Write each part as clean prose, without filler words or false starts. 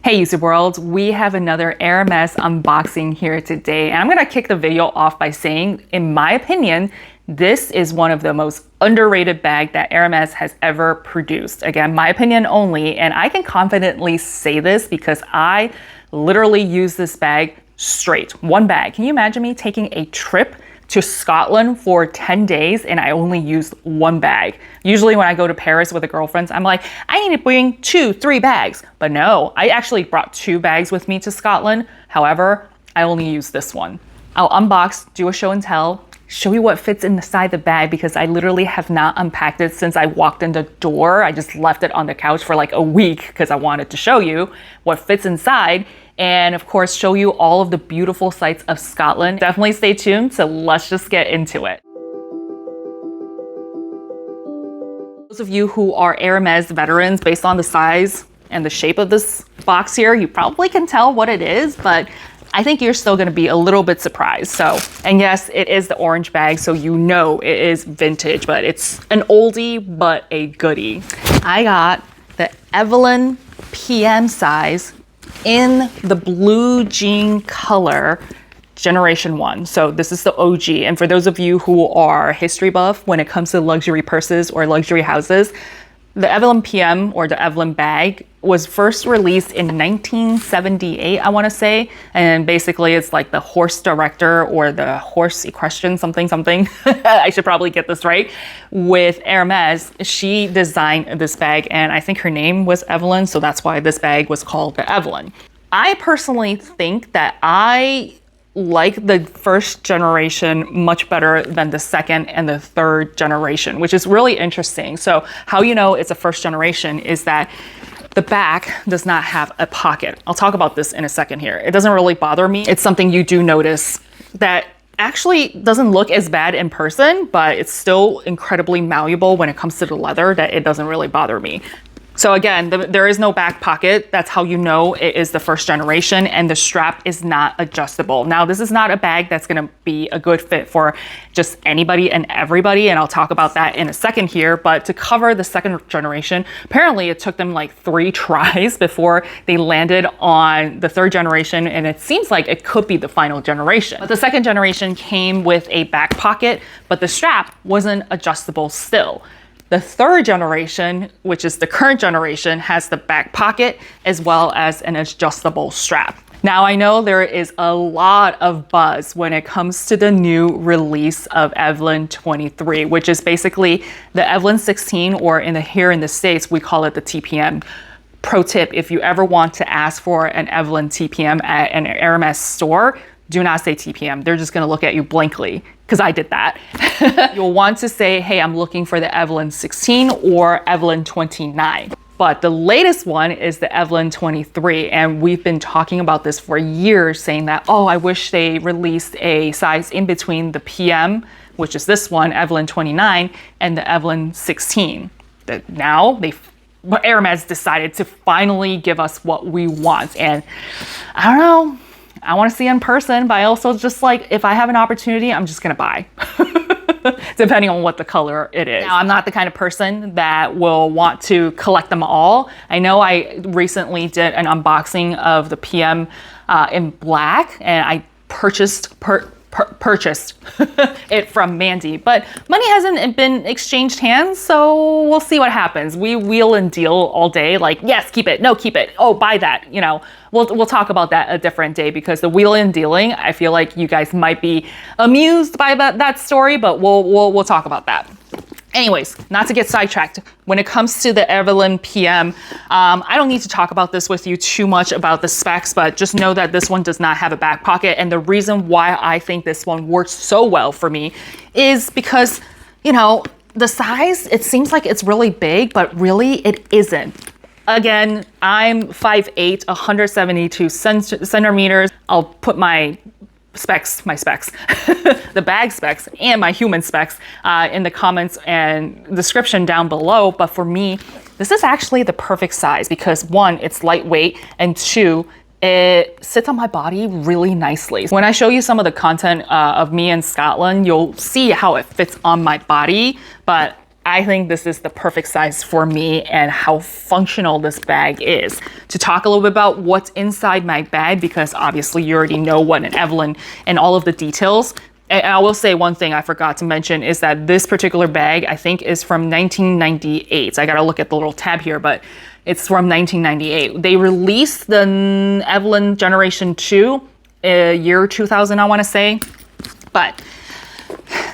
Hey YouTube world, we have another Hermes unboxing here today, and I'm gonna kick the video off by saying, in my opinion, this is one of the most underrated bags that Hermes has ever produced. Again, my opinion only, and I can confidently say this because I literally use this bag straight, one bag. Can you imagine me taking a trip to Scotland for 10 days and I only used one bag? Usually when I go to Paris with the girlfriends, I'm like, I need to bring 2-3 bags. But no, I actually brought 2 bags with me to Scotland. However, I only used this one. I'll unbox, do a show and tell, show you what fits inside the bag because I literally have not unpacked it since I walked in the door. I just left it on the couch for like a week because I wanted to show you what fits inside. And of course, show you all of the beautiful sights of Scotland. Definitely stay tuned, so let's just get into it. Those of you who are Hermes veterans, based on the size and the shape of this box here, you probably can tell what it is, but I think you're still gonna be a little bit surprised. So, and yes, it is the orange bag, so you know it is vintage, but it's an oldie, but a goodie. I got the Evelyn PM size in the blue jean color, generation 1. So this is the OG. And for those of you who are history buff when it comes to luxury purses or luxury houses, the Evelyn PM or the Evelyn bag was first released in 1978, I want to say. And basically it's like the horse director or the horse equestrian something. I should probably get this right. With Hermes, she designed this bag and I think her name was Evelyn. So that's why this bag was called the Evelyn. I personally think that I like the first generation much better than the second and the third generation, which is really interesting. So how you know it's a first generation is that the back does not have a pocket. I'll talk about this in a second here. It doesn't really bother me. It's something you do notice that actually doesn't look as bad in person, but it's still incredibly malleable when it comes to the leather that it doesn't really bother me. So again, there is no back pocket. That's how you know it is the first generation, and the strap is not adjustable. Now, this is not a bag that's gonna be a good fit for just anybody and everybody, and I'll talk about that in a second here, but to cover the second generation, apparently it took them like 3 tries before they landed on the third generation, and it seems like it could be the final generation. But the second generation came with a back pocket, but the strap wasn't adjustable still. The third generation, which is the current generation, has the back pocket as well as an adjustable strap. Now, I know there is a lot of buzz when it comes to the new release of Evelyn 23, which is basically the Evelyn 16, or here in the States, we call it the TPM. Pro tip, if you ever want to ask for an Evelyn TPM at an Hermes store, do not say TPM. They're just gonna look at you blankly, because I did that. You'll want to say, hey, I'm looking for the Evelyn 16 or Evelyn 29. But the latest one is the Evelyn 23, and we've been talking about this for years, saying that, oh, I wish they released a size in between the PM, which is this one, Evelyn 29, and the Evelyn 16. That now Hermes decided to finally give us what we want, and I don't know. I want to see in person, but I also just like, if I have an opportunity, I'm just gonna buy, depending on what the color it is. Now, I'm not the kind of person that will want to collect them all. I know I recently did an unboxing of the PM in black, and I purchased it from Mandy, but money hasn't been exchanged hands, so we'll see what happens. We wheel and deal all day, like, yes, keep it, no, keep it, oh, buy that, you know. We'll talk about that a different day, because the wheel and dealing, I feel like you guys might be amused by that story, but we'll talk about that. Anyways, not to get sidetracked, when it comes to the Evelyn PM, I don't need to talk about this with you too much about the specs, but just know that this one does not have a back pocket. And the reason why I think this one works so well for me is because, you know, the size, it seems like it's really big, but really it isn't. Again, I'm 5'8", 172 centimeters. I'll put my specs, the bag specs and my human specs in the comments and description down below. But for me, this is actually the perfect size because 1, it's lightweight, and 2, it sits on my body really nicely. When I show you some of the content of me in Scotland, you'll see how it fits on my body, but I think this is the perfect size for me and how functional this bag is. To talk a little bit about what's inside my bag, because obviously you already know what an Evelyn and all of the details. And I will say one thing I forgot to mention is that this particular bag, I think, is from 1998. I gotta look at the little tab here, but it's from 1998. They released the Evelyn Generation 2, year 2000, I wanna say. But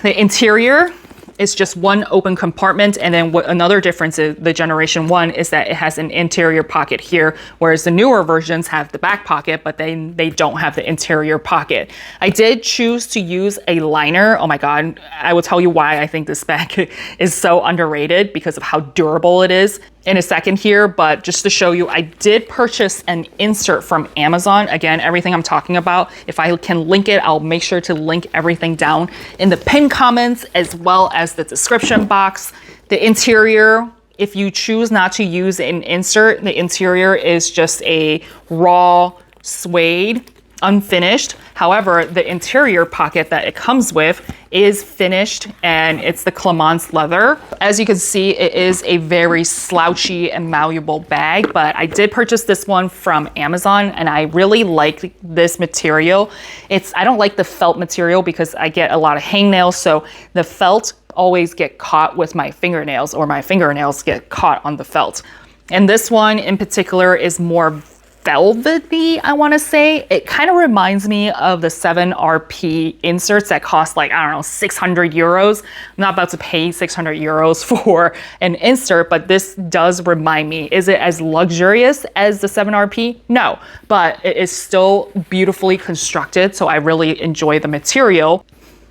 the interior is just one open compartment, and then what another difference is the Generation 1 is that it has an interior pocket here, whereas the newer versions have the back pocket, but they don't have the interior pocket. I did choose to use a liner. Oh my God, I will tell you why I think this bag is so underrated, because of how durable it is in a second here, but just to show you, I did purchase an insert from Amazon. Again, everything I'm talking about, if I can link it, I'll make sure to link everything down in the pinned comments as well as the description box. The interior, if you choose not to use an insert, the interior is just a raw suede, unfinished. However, the interior pocket that it comes with is finished, and it's the Clemence leather. As you can see, it is a very slouchy and malleable bag, but I did purchase this one from Amazon, and I really like this material. I don't like the felt material because I get a lot of hangnails, so the felt always get caught with my fingernails, or my fingernails get caught on the felt. And this one in particular is more velvety, I want to say. It kind of reminds me of the 7RP inserts that cost like, I don't know, 600 euros. I'm not about to pay 600 euros for an insert, but this does remind me. Is it as luxurious as the 7RP? No, but it is still beautifully constructed, so I really enjoy the material.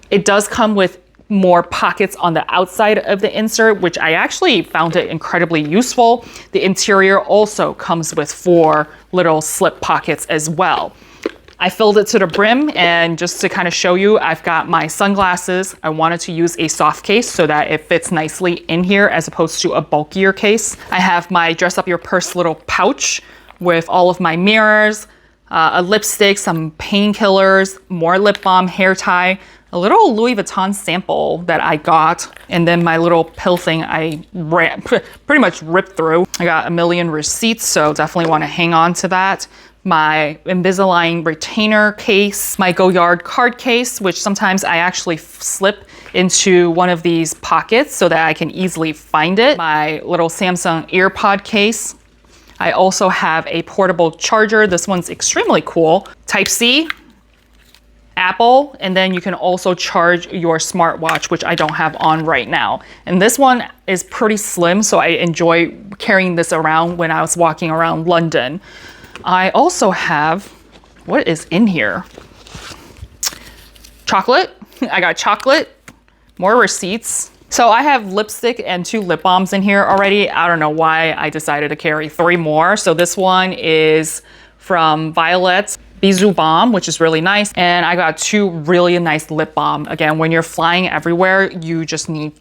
It does come with more pockets on the outside of the insert, which I actually found it incredibly useful. The interior also comes with 4 little slip pockets as well. I filled it to the brim, and just to kind of show you, I've got my sunglasses. I wanted to use a soft case so that it fits nicely in here as opposed to a bulkier case. I have my dress up your purse little pouch with all of my mirrors, a lipstick, some painkillers, more lip balm, hair tie, a little Louis Vuitton sample that I got, and then my little pill thing I pretty much ripped through. I got a million receipts, so definitely want to hang on to that. My Invisalign retainer case, my Goyard card case, which sometimes I actually slip into one of these pockets so that I can easily find it. My little Samsung EarPod case. I also have a portable charger. This one's extremely cool. Type-C, Apple, and then you can also charge your smartwatch, which I don't have on right now. And this one is pretty slim, so I enjoy carrying this around when I was walking around London. I also have, what is in here? Chocolate. I got chocolate, more receipts. So I have lipstick and 2 lip balms in here already. I don't know why I decided to carry 3 more. So this one is from Violet's Bisou Balm, which is really nice. And I got 2 really nice lip balm. Again, when you're flying everywhere, you just need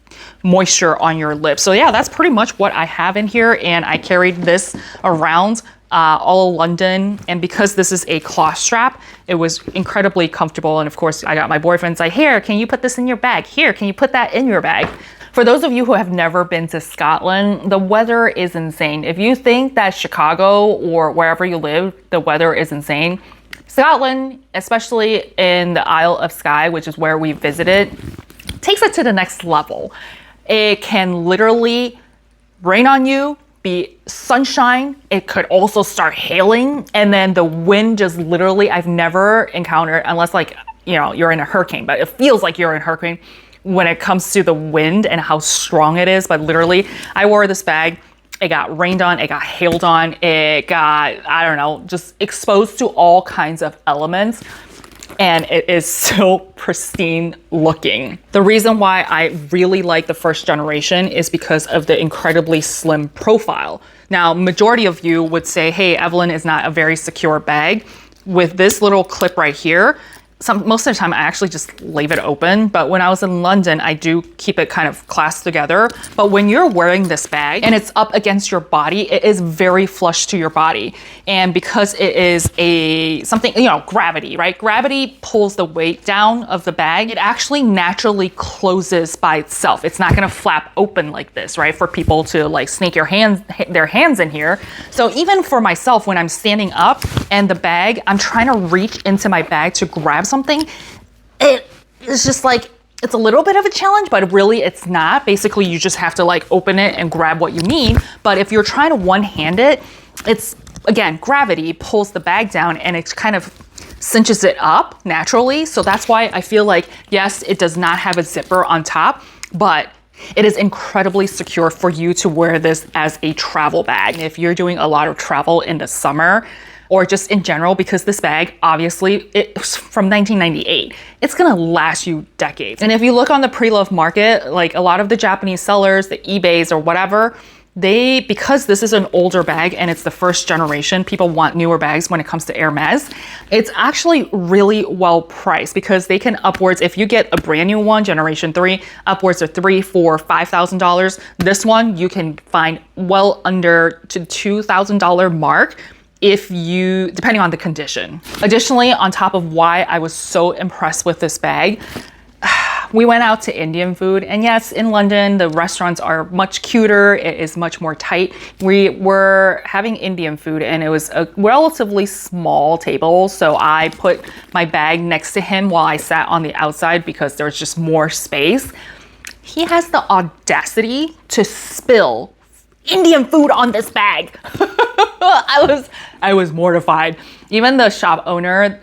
moisture on your lips. So yeah, that's pretty much what I have in here. And I carried this around all of London. And because this is a cloth strap, it was incredibly comfortable. And of course, I got my boyfriend's like, here, can you put this in your bag? Here, can you put that in your bag? For those of you who have never been to Scotland, the weather is insane. If you think that Chicago or wherever you live, the weather is insane, Scotland, especially in the Isle of Skye, which is where we visited, takes it to the next level. It can literally rain on you, be sunshine. It could also start hailing. And then the wind just literally, I've never encountered, unless like, you know, you're in a hurricane, but it feels like you're in a hurricane when it comes to the wind and how strong it is. But literally, I wore this bag. It got rained on, it got hailed on, it got, I don't know, just exposed to all kinds of elements. And it is so pristine looking. The reason why I really like the first generation is because of the incredibly slim profile. Now, majority of you would say, hey, Evelyn is not a very secure bag. With this little clip right here, most of the time I actually just leave it open, but when I was in London, I do keep it kind of clasped together. But when you're wearing this bag and it's up against your body, it is very flush to your body. And because it is something, you know, gravity, right? Gravity pulls the weight down of the bag. It actually naturally closes by itself. It's not gonna flap open like this, right? For people to like sneak their hands in here. So even for myself, when I'm standing up and the bag, I'm trying to reach into my bag to grab something, it's just like, it's a little bit of a challenge, but really it's not. Basically, you just have to like open it and grab what you need. But if you're trying to one-hand it, it's, again, gravity pulls the bag down and it kind of cinches it up naturally. So that's why I feel like, yes, it does not have a zipper on top, but it is incredibly secure for you to wear this as a travel bag. If you're doing a lot of travel in the summer, or just in general, because this bag, obviously, it's from 1998. It's gonna last you decades. And if you look on the pre-loved market, like a lot of the Japanese sellers, the eBays or whatever, because this is an older bag and it's the first generation, people want newer bags when it comes to Hermes. It's actually really well priced because they can upwards, if you get a brand new one, generation 3, upwards of $3,000, $4,000, $5,000. This one you can find well under to $2,000 mark, depending on the condition. Additionally, on top of why I was so impressed with this bag, we went out to Indian food, and yes, in London, the restaurants are much cuter. It is much more tight. We were having Indian food and it was a relatively small table. So I put my bag next to him while I sat on the outside because there was just more space. He has the audacity to spill Indian food on this bag. I was mortified. Even the shop owner,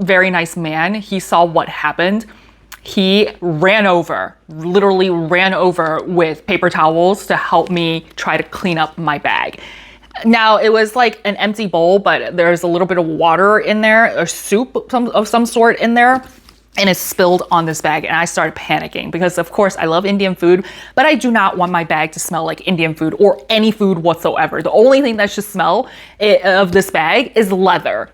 very nice man, he saw what happened. He literally ran over with paper towels to help me try to clean up my bag. Now, it was like an empty bowl, but there's a little bit of water in there, or soup of some sort in there, and it spilled on this bag, and I started panicking because, of course, I love Indian food, but I do not want my bag to smell like Indian food or any food whatsoever. The only thing that should smell of this bag is leather.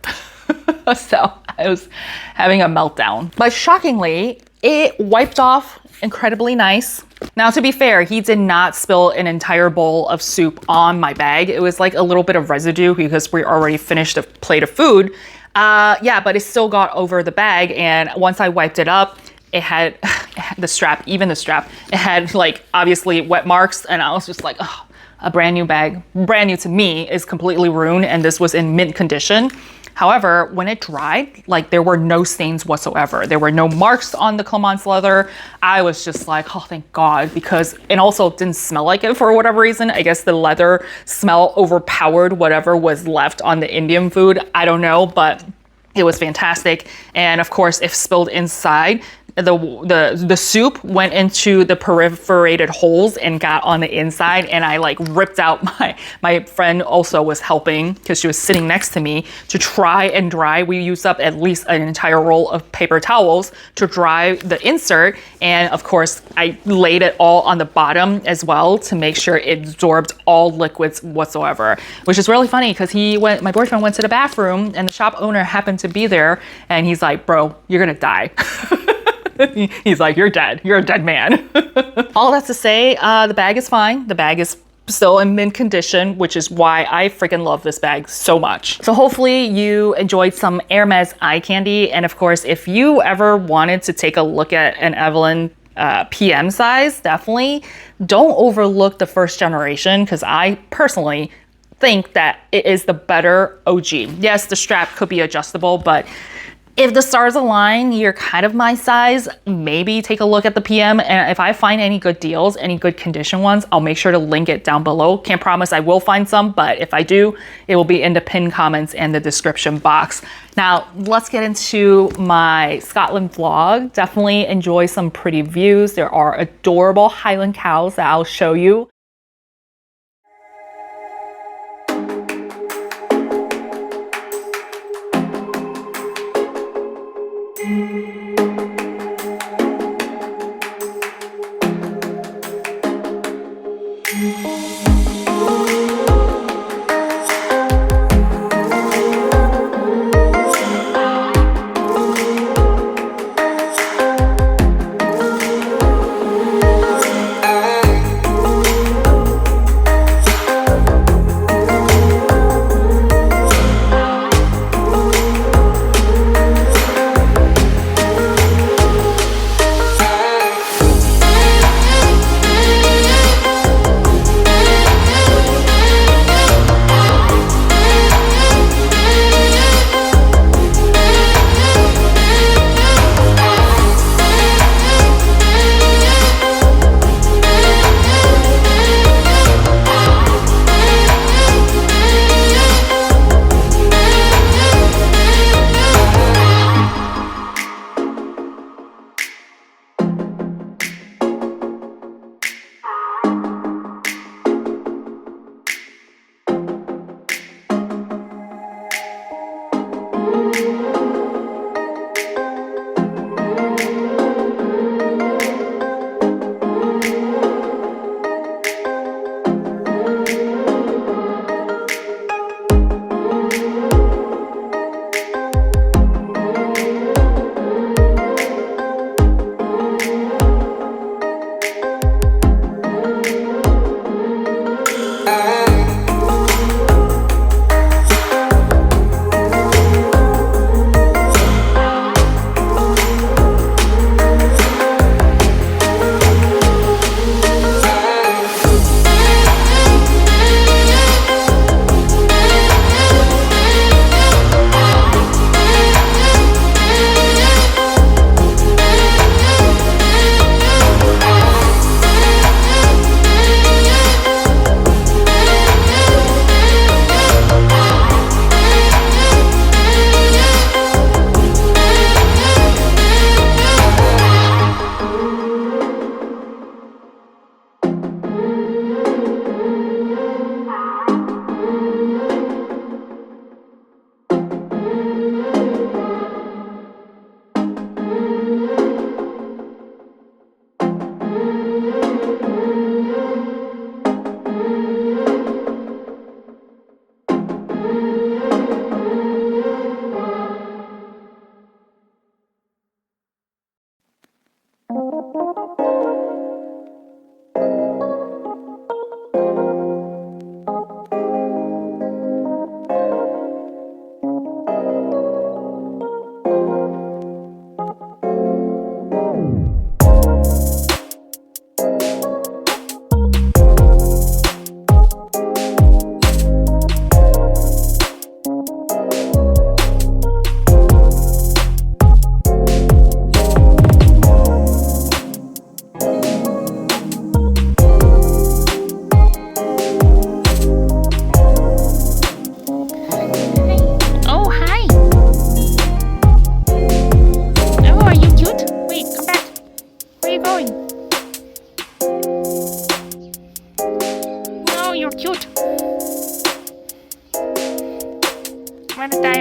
So I was having a meltdown. But shockingly, it wiped off incredibly nice. Now, to be fair, he did not spill an entire bowl of soup on my bag. It was like a little bit of residue because we already finished a plate of food. Yeah, but it still got over the bag, and once I wiped it up, it had the strap, it had like obviously wet marks, and I was just like, oh, a brand new bag, brand new to me, is completely ruined, and this was in mint condition. However, when it dried, like there were no stains whatsoever. There were no marks on the Clemence leather. I was just like, oh, thank God, because it also didn't smell like it for whatever reason. I guess the leather smell overpowered whatever was left on the Indian food. I don't know, but it was fantastic. And of course, if spilled inside, the soup went into the perforated holes and got on the inside, and I like ripped out my friend also was helping because she was sitting next to me to try and dry. We used up at least an entire roll of paper towels to dry the insert, and of course I laid it all on the bottom as well to make sure it absorbed all liquids whatsoever, which is really funny because my boyfriend went to the bathroom and the shop owner happened to be there, and he's like, bro, you're gonna die. He's like, you're dead. You're a dead man. All that to say, the bag is fine. The bag is still in mint condition, which is why I freaking love this bag so much. So hopefully you enjoyed some Hermes eye candy. And of course, if you ever wanted to take a look at an Evelyn PM size, definitely don't overlook the first generation, because I personally think that it is the better OG. Yes, the strap could be adjustable, but if the stars align, you're kind of my size, maybe take a look at the PM. And if I find any good deals, any good condition ones, I'll make sure to link it down below. Can't promise I will find some, but if I do, it will be in the pinned comments and the description box. Now, let's get into my Scotland vlog. Definitely enjoy some pretty views. There are adorable Highland cows that I'll show you.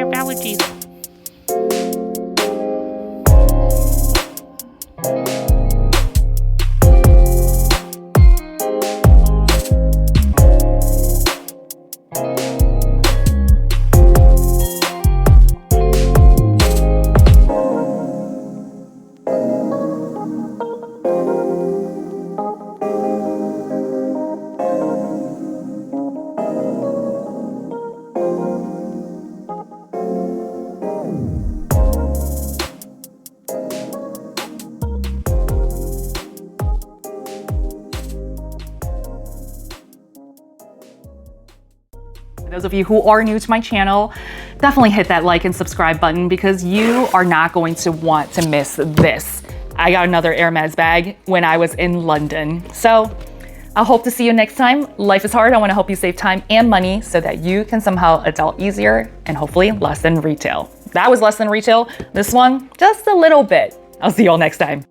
apologies. Those of you who are new to my channel, definitely hit that like and subscribe button because you are not going to want to miss this. I got another Hermes bag when I was in London. So I hope to see you next time. Life is hard. I want to help you save time and money so that you can somehow adult easier and hopefully less than retail. That was less than retail. This one, just a little bit. I'll see you all next time.